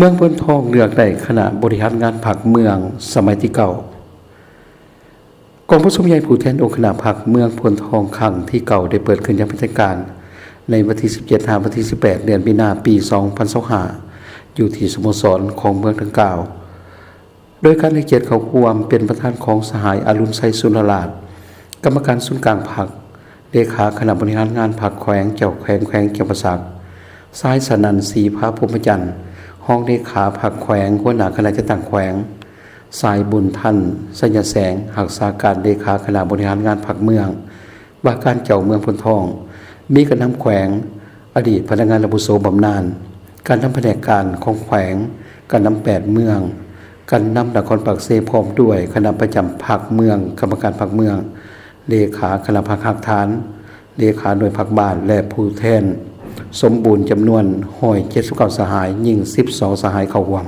มืองพนทองเลือกได้คณะบริหารงานพรรคเมืองสมัยที่เก่ากองประชุมใหญ่ผู้แทนองค์คณะพรรคเมืองพนทองครั้งที่เก่าได้เปิดขึ้นอย่างเป็นทางการในวันที่17ถึงวันที่18เดือนมีนาคมปี2025อยู่ที่สโมสรของเมืองดังกล่าวโดยการให้เกียรติเขาควมเป็นประธานของสหายอรุณไซสุนทรราชกรรมการศูนย์กลางพรรคเลขาคณะบริหารงานพรรคแขวงเจ้าแขวงเจ้าประสักสายสนันศรีพระพรหมจันทร์ห้องเลขาพรรคแขวงหัวหน้าคณะจัดตั้งแขวงสายบุญทันสัญญาแสงหักษาการเลขาคณะบริหารงานพรรคเมืองว่าการเจ้าเมืองพนทองมีการนำแขวงอดีตพนักงานอาวุโสบำนาญการนำแผนกการของแขวงการนำ8เมืองการนำนครปากเซพร้อมด้วยคณะประจำพรรคเมืองกรรมการพรรคเมืองเลขาคณะพรรคหักฐานเลขาหน่วยพรรคบ้านและผู้แทนสมบูรณ์จำนวน179สหายยิ่ง12สหายเข้าร่วม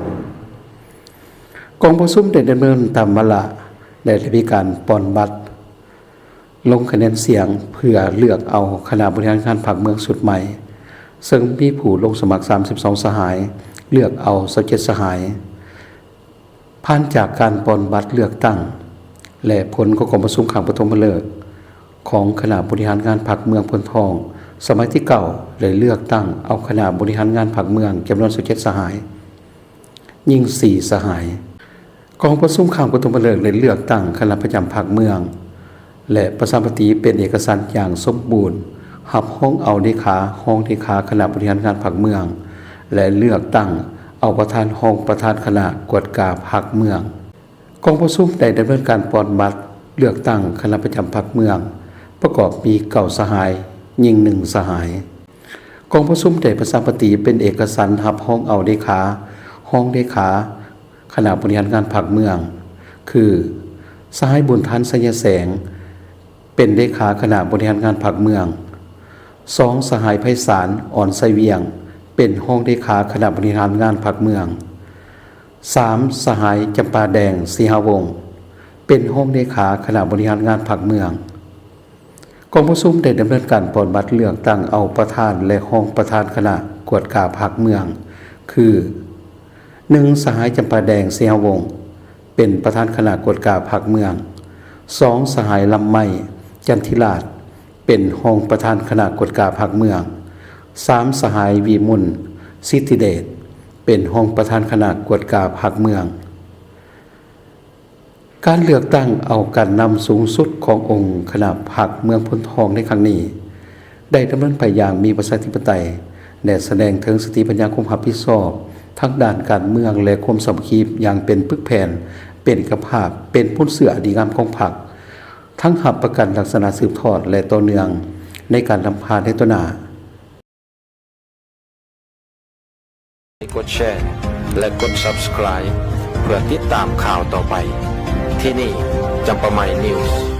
กองประชุมได้ดำเนินตามวาระได้มีการปอนบัตรลงคะแนนเสียงเพื่อเลือกเอาคณะบริหารงานพรรคเมืองสุดใหม่ซึ่งมีผู้ลงสมัคร32สหายเลือกเอา17สหายผ่านจากการปอนบัตรเลือกตั้งและผลของกองประชุมครั้งปฐมฤกษ์ของคณะบริหารงานพรรคเมืองพนทองสมัยที่เก่าได้เลือกตั้งเอาคณะบริหารงานพรรคเมืองจำนวน17สหายยิ่ง4สหายกองประชุมครั้งปฐมฤกษ์ได้เลือกตั้งคณะประจำพรรคเมืองและประชามติเป็นเอกสารอย่างสมบูรณ์หับห้องเอาเลขาห้องเลขาคณะบริหารงานพรรคเมืองและเลือกตั้งเอาประธานห้องประธานคณะกวดกาพรรคเมืองกองประชุมได้ดำเนินการปอนบัตรเลือกตั้งคณะประจำพรรคเมืองประกอบมี9สหายยิ่ง1สหายกองประชุมได้ประชามติเป็นเอกสารหับห้องเอาเลขาห้องเลขาคณะบริหารงานพรรคเมืองคือสหายบุญทันสัญญาแสงเป็นเลขาคณะบริหารงานพรรคเมือง2สหายไพศาลอ่อนไซเวียงเป็นห้องเลขาคณะบริหารงานพรรคเมือง3สหายจำปาแดงศรีหวงศ์เป็นห้องเลขาคณะบริหารงานพรรคเมืองกองประชุมได้ดำเนินการปอนบัตรเลือกตั้งเอาประธานและห้องประธานคณะกวดกาพรรคเมืองคือ1สหายจำปาแดงศรีหวงศ์เป็นประธานคณะกวดกาพรรคเมือง2สหายลำไม้จันทิราชเป็นห้องประธานคณะกวดกาพรรคเมือง3สหายวีมุนสิทธิเดชเป็นห้องประธานคณะกวดกาพรรคเมืองการเลือกตั้งเอาการนำสูงสุดขององค์คณะพรรคเมืองพนทองในครั้งนี้ได้ดำเนินไปอย่างมีประชาธิปไตยและแสดงถึงสติปัญญาความรับผิดชอบทั้งด้านการเมืองและความสามัคคีอย่างเป็นปึกแผ่นเป็นเอกภาพเป็นผู้เสือดีงามของพรรคทั้งหับประกันลักษณะสืบทอดและต่อเนื่องในการนำพาในตัวหน้ากดแชร์และกด Subscribe เพื่อติดตามข่าวต่อไปที่นี่จำปาไมนิวส์